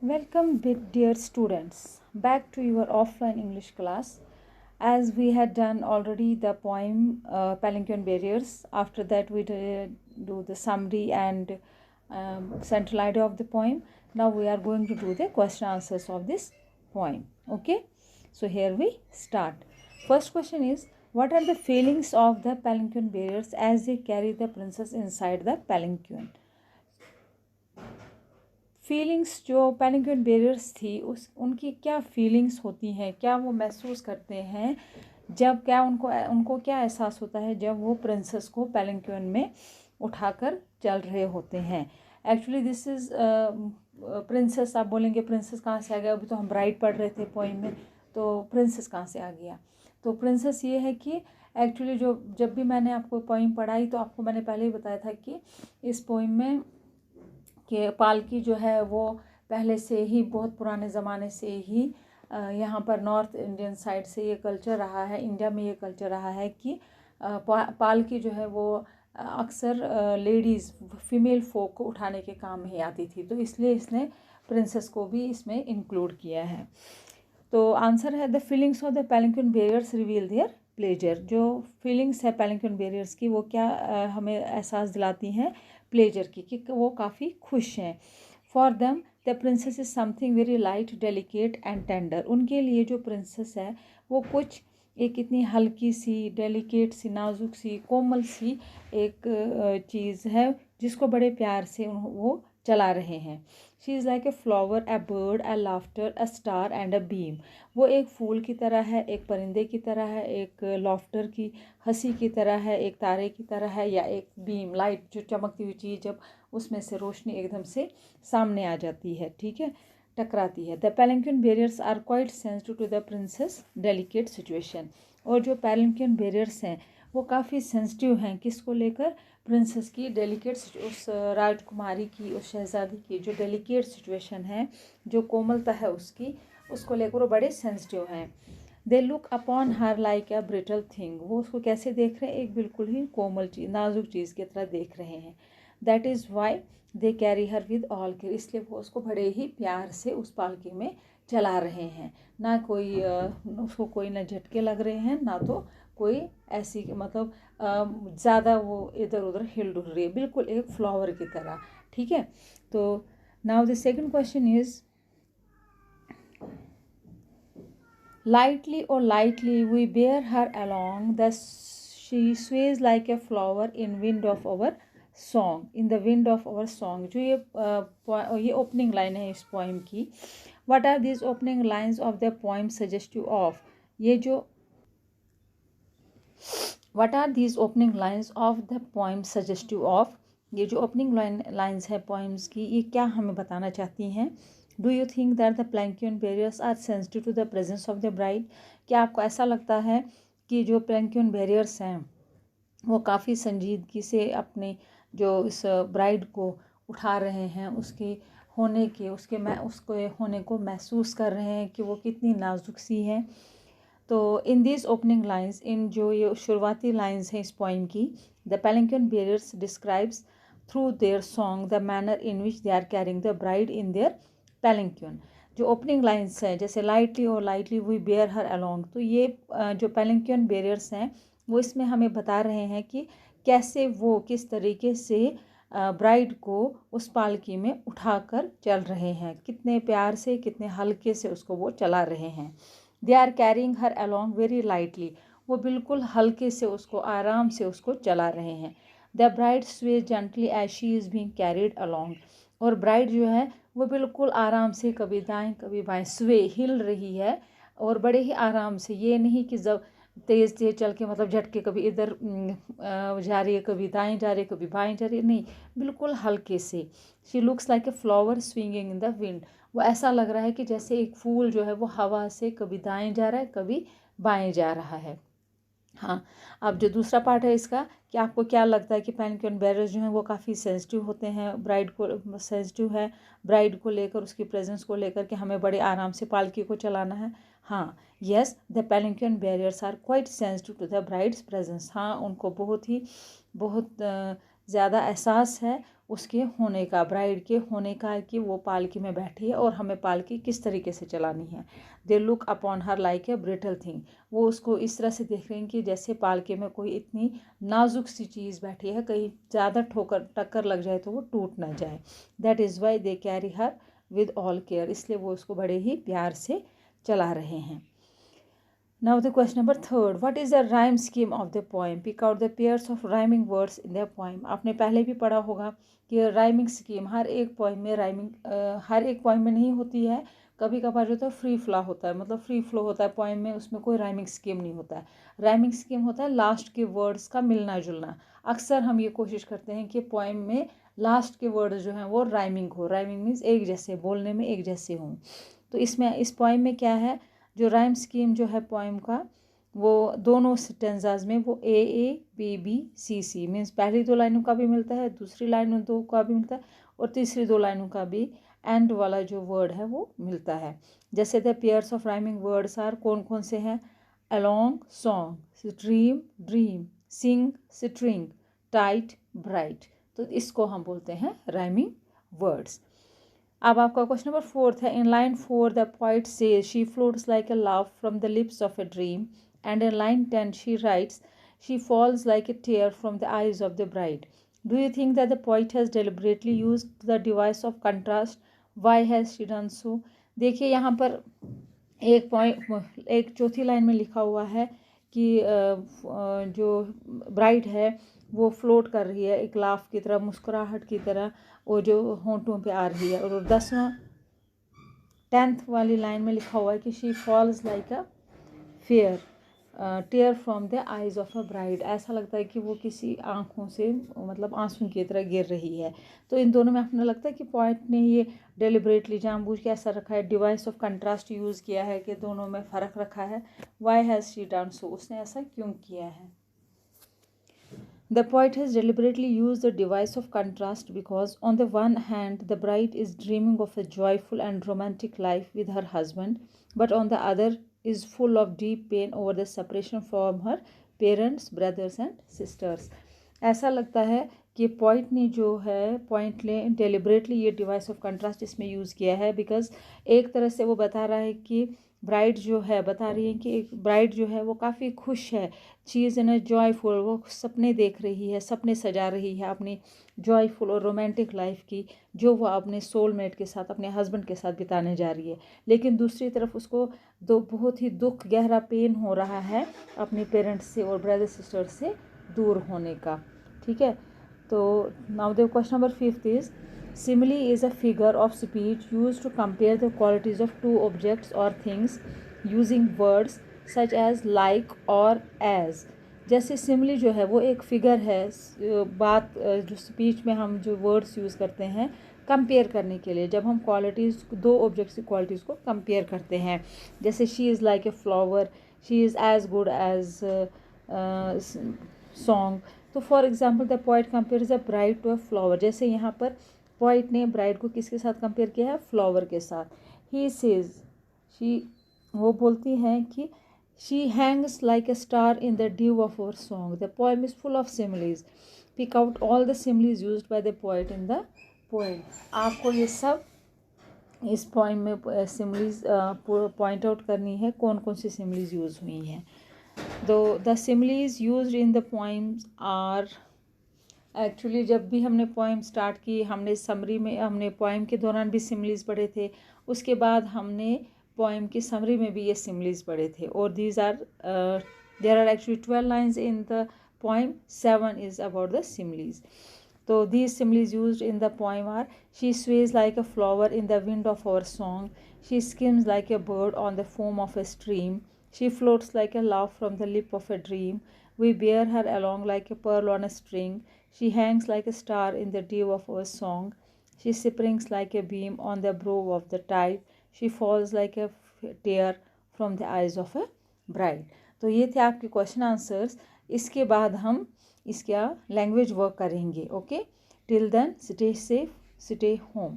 Welcome, dear students, back to your offline English class. As we had done already the poem Palanquin Barriers, after that we do the summary and central idea of the poem. Now we are going to do the question answers of this poem. Okay, so here we start. First question is, what are the feelings of the Palanquin Barriers as they carry the princess inside the palanquin? Feelings जो पेनिंगुइन barriers थी उनकी क्या feelings होती हैं, क्या वो महसूस करते हैं जब क्या उनको क्या एहसास होता है जब वो प्रिंसेस को पेनिंगुइन में उठाकर चल रहे होते हैं. Actually this is princess. आप बोलेंगे प्रिंसेस कहाँ से आ गया, अभी तो हम ब्राइड पढ़ रहे थे पोइम में, तो प्रिंसेस कहाँ से आ गया. तो प्रिंसेस ये है कि एक्चुअली जब भी मैंने आपको पोइम पढ़ाई तो आपको मैंने पहले ही बताया था कि इस पोइम में कि पालकी जो है वो पहले से ही बहुत पुराने ज़माने से ही यहाँ पर नॉर्थ इंडियन साइड से ये कल्चर रहा है, इंडिया में ये कल्चर रहा है कि पालकी जो है वो अक्सर लेडीज़ फीमेल फोक को उठाने के काम में ही आती थी, तो इसलिए इसने प्रिंसेस को भी इसमें इंक्लूड किया है. तो आंसर है the feelings of the palanquin bearers reveal their pleasure. जो फीलिंग्स है पेलिंक्विन बेरियर्स की वो क्या हमें एहसास दिलाती हैं प्लेजर की, कि वो काफ़ी खुश हैं. For them the princess is something very light, delicate and tender. उनके लिए जो प्रिंसेस है वो कुछ एक इतनी हल्की सी, डेलिकेट सी, नाजुक सी, कोमल सी एक चीज़ है जिसको बड़े प्यार से वो चला रहे हैं. She is like a flower, A bird, A laughter, A star and a beam. वो एक फूल की तरह है, एक परिंदे की तरह है, एक लाफ्टर की हंसी की तरह है, एक तारे की तरह है, या एक बीम लाइट जो चमकती हुई चीज़ जब उसमें से रोशनी एकदम से सामने आ जाती है, ठीक है, टकराती है. The palanquin bearers are quite sensitive to the princess delicate situation. और जो पेलिंक्विन बेरियर्स हैं वो काफ़ी सेंसिटिव हैं किसको लेकर, प्रिंसेस की डेलिकेट, उस राजकुमारी की, उस शहजादी की जो डेलिकेट सिचुएशन है, जो कोमलता है उसको लेकर वो बड़े सेंसिटिव हैं. They look upon her like a brittle thing. वो उसको कैसे देख रहे हैं, एक बिल्कुल ही कोमल चीज़, नाजुक चीज़ की तरह देख रहे हैं. That is why they carry her with all care. इसलिए वो उसको बड़े ही प्यार से उस पालकी में चला रहे हैं. ना कोई उसको कोई ना झटके लग रहे हैं, ना तो कोई ऐसी मतलब ज़्यादा वो इधर उधर हिल डुल रही है, बिल्कुल एक फ्लावर की तरह, ठीक है. तो now the second question is, lightly or lightly we bear her along, thus she sways like a flower in wind of our song, in the wind of our song. जो ये ओपनिंग लाइन है इस poem की. what are these opening lines of the poem suggestive of? ये जो what are these opening lines of the poem suggestive of? ये जो opening lines है पोइम्स की, ये क्या हमें बताना चाहती हैं. Do you think that the palanquin bearers are sensitive to the presence of the bride? क्या आपको ऐसा लगता है कि जो पेलिंक्विन बेरियर्स हैं वो काफ़ी संजीदगी से अपने जो इस ब्राइड को उठा रहे हैं, उसके होने को महसूस कर रहे हैं कि वो कितनी नाजुक सी है. तो इन दिस ओपनिंग लाइन्स, इन जो ये शुरुआती लाइन्स हैं इस पोइम की, the palanquin bearers describes through their song the manner in which they are carrying the bride in their palanquin. जो ओपनिंग लाइन्स हैं जैसे लाइटली और lightly we bear her along, तो ये जो पेलिंक्विन बेरियर्स हैं वो इसमें हमें बता रहे हैं कि कैसे वो किस तरीके से ब्राइड को उस पालकी में उठाकर चल रहे हैं, कितने प्यार से, कितने हल्के से उसको वो चला रहे हैं. They are carrying her along very lightly. वो बिल्कुल हल्के से उसको, आराम से उसको चला रहे हैं. The bride sways gently as she is being carried along. और ब्राइड जो है वो बिल्कुल आराम से कभी दाएं कभी बाएं स्वे हिल रही है, और बड़े ही आराम से. ये नहीं कि जब तेज़ तेज़ चल के मतलब झटके, कभी इधर जा रही है, कभी दाएं जा रही है, कभी बाएं जा रही है, नहीं, बिल्कुल हल्के से. She looks like a flower swinging in the wind. वो ऐसा लग रहा है कि जैसे एक फूल जो है वो हवा से कभी दाएं जा रहा है, कभी बाएं जा रहा है. हाँ, अब जो दूसरा पार्ट है इसका, कि आपको क्या लगता है कि पेलिंक्विन बेरियर्स जो हैं वो काफ़ी सेंसिटिव होते हैं, ब्राइड को सेंसिटिव है ब्राइड को लेकर, उसकी प्रेजेंस को लेकर, कि हमें बड़े आराम से पालकी को चलाना है. हाँ, yes, the palanquin bearers are quite sensitive to the bride's presence. हाँ, उनको बहुत ज़्यादा एहसास है उसके होने का, ब्राइड के होने का, कि वो पालकी में बैठी है और हमें पालकी किस तरीके से चलानी है। They look upon her like a brittle thing, वो उसको इस तरह से देख रहे हैं कि जैसे पालकी में कोई इतनी नाजुक सी चीज़ बैठी है, कहीं ज़्यादा टक्कर लग जाए तो वो टूट ना जाए। That is why they carry her with all care, इसलिए वो उसको बड़े ही प्यार से चला रहे हैं। Now the question number 3, what is the rhyme scheme of the poem? Pick out the pairs of rhyming words in the poem. आपने पहले भी पढ़ा होगा कि राइमिंग स्कीम हर एक पोइम में हर एक पोइम में नहीं होती है, कभी कभार जो होता है फ्री फ्लो होता है, मतलब फ्री फ्लो होता है पोइम में, उसमें कोई राइमिंग स्कीम नहीं होता है। राइमिंग स्कीम होता है लास्ट के वर्ड्स का मिलना जुलना। अक्सर हम ये कोशिश करते हैं कि पोइम में लास्ट के वर्ड्स जो हैं वो राइमिंग हो। राइमिंग मीन्स एक जैसे, बोलने में एक जैसे हों। तो इसमें इस पोइम में क्या है, जो राइम स्कीम जो है पोइम का, वो दोनों स्टेंजाज में वो A B B C C means पहली 2 लाइनों का भी मिलता है, दूसरी लाइनों 2 का भी मिलता है, और तीसरी 2 लाइनों का भी एंड वाला जो वर्ड है वो मिलता है। जैसे the pairs of rhyming words are, कौन कौन से हैं, along, song, stream, dream, sing, string, tight, bright. तो इसको हम बोलते हैं राइमिंग वर्ड्स। अब आपका क्वेश्चन नंबर 4 है, in line 4 the poet says she floats like a love from the lips of a dream, and in line 10 she writes she falls like a tear from the eyes of the bride. Do you think that the poet has deliberately used the device of contrast, why has she done so. देखिए यहाँ पर एक चौथी line में लिखा हुआ है कि जो ब्राइड है वो फ्लोट कर रही है एक लाफ की तरह, मुस्कुराहट की तरह, वो जो होंठों पे आ रही है। और 10th वाली लाइन में लिखा हुआ है कि she falls like a fair tear from the eyes of a bride. ऐसा लगता है कि वो किसी आंखों से, मतलब आंसू की तरह गिर रही है। तो इन दोनों में अपने लगता है कि पॉइंट ने ये डेलिबरेटली जानबूझ के ऐसा रखा है, डिवाइस ऑफ कंट्रास्ट यूज़ किया है कि दोनों में फ़र्क रखा है। Why has she done so, उसने ऐसा क्यों किया है। The poet has deliberately used the device of contrast because, on the one hand, the bride is dreaming of a joyful and romantic life with her husband, but on the other is full of deep pain over the separation from her parents, brothers and sisters. ऐसा लगता है कि point ने deliberately ये device of contrast इसमें use किया है, because एक तरह से वो बता रहा है कि ब्राइड जो है, बता रही है कि एक ब्राइड जो है वो काफ़ी खुश है, she is in a joyful, वो सपने देख रही है, सपने सजा रही है अपनी जॉयफुल और रोमांटिक लाइफ की, जो वो अपने सोलमेट के साथ, अपने हस्बैंड के साथ बिताने जा रही है। लेकिन दूसरी तरफ उसको बहुत ही दुख, गहरा पेन हो रहा है अपने पेरेंट्स से और ब्रदर सिस्टर से दूर होने का। ठीक है, तो now the question number 5 is, simile is a figure of speech used to compare the qualities of two objects or things using words such as like or as। जैसे सिमिली जो है वो एक फिगर है, बात जो स्पीच में हम जो वर्ड्स यूज़ करते हैं कंपेयर करने के लिए, जब हम क्वालिटीज़, 2 ऑब्जेक्ट्स की क्वालिटीज़ को कंपेयर करते हैं। जैसे she is like a flower, she is as good as song. तो for example the poet compares a bride to a flower. जैसे यहाँ पर पोइट ने ब्राइड को किसके साथ कंपेयर किया है, फ्लावर के साथ। ही सेज, वो बोलती हैं कि she hangs like a star in the dew of our song. The poem is full of similes, pick out all the similes used by the poet in the poem. आपको ये सब इस poem में similes point out करनी है, कौन कौन सी similes use हुई हैं। The similes used in the poems are, actually जब भी हमने पोएम स्टार्ट की, हमने पोएम के दौरान भी सिमिलीज पढ़े थे, उसके बाद हमने पोएम की समरी में भी ये सिमिलीज पढ़े थे। और there are actually 12 lines in the poem, 7 is about the similes. तो these similes used in the poem are, she sways like a flower in the wind of our song, she skims like a bird on the foam of a stream, she floats like a laugh from the lip of a dream, we bear her along like a pearl on a string, she hangs like a star in the dew of our song, she springs like a beam on the brow of the tide, she falls like a tear from the eyes of a bride। तो ये थे आपके question answers. इसके बाद हम इसका language work करेंगे। Okay, till then stay safe, stay home.